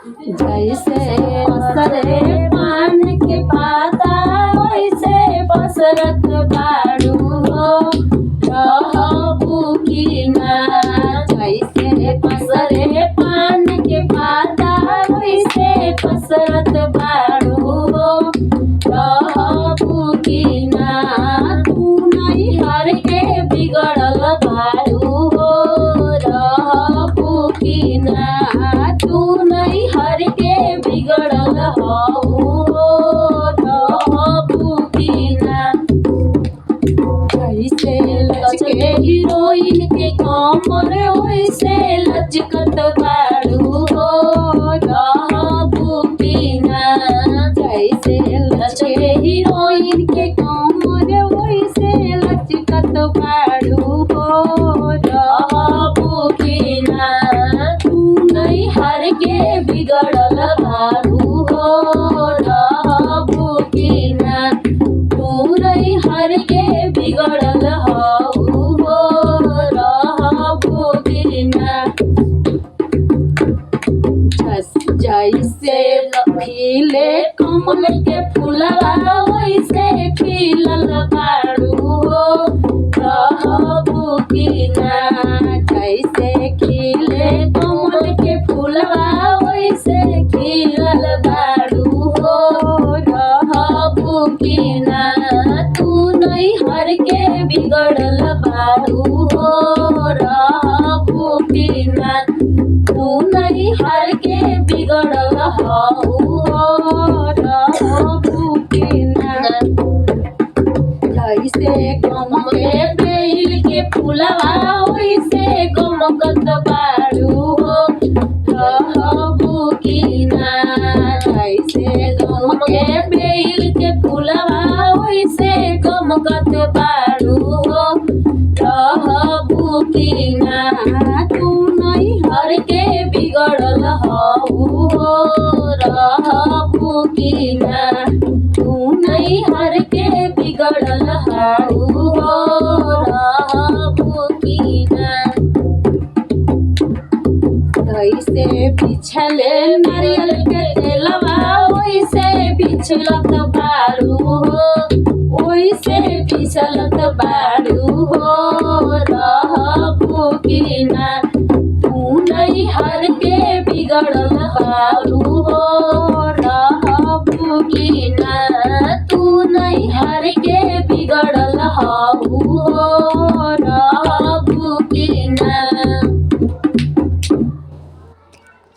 जैसे पसरे पान के पाता वैसे पसरत बाड़ू हो रहबू की ना। जैसे पसरे पान के पाता वैसे पसरत बाड़ू हो रहबू की ना। तू नैहर के बिगड़ल बाड़ू हो रहबू की ना। तू नैहर के बिगड़ल हऊ रहबू की ना। कैसे लचके हीरोइन के कमर वैसे लचकत बाड़ू हो रहबू की ना। जैसे लचके हीरोइन के कमर वैसे लचकत बाड़ू हो रहबू की ना। तू नैहर के बिगड़ल बाड़ू हो रहबू की ना। तू नैहर के बिगड़ल हऊ रहबू की ना। जैसे खिले कमल के फूलवा वैसे खिलल बाड़ू हो रहबू की ना। जैसे खिले कमल के फूलवा वैसे खिलल बाड़ू हो रहबू की ना। तू नैहर के बिगड़ल बाड़ू हो रहबू की ना। तू नैहर के बिगड़ल हऊ रहबू की ना। जैसे गमके बेल के फूलवा वैसे गमकत बाड़ू हो रहबू की ना। जैसे गमके बेल के फूलवा वैसे गमकत बाड़ू हो रहबू की ना। तू नैहर के बिगड़ल हऊ रहबू की ना। तू नैहर के बिगड़ल हऊ रहबू की ना। कैसे बिछले नारियल के तेलवा वैसे बिछलत बाड़ू हो वैसे बिछलत बाड़ू हो रहबू की ना। तू नैहर के बिगड़ल हऊ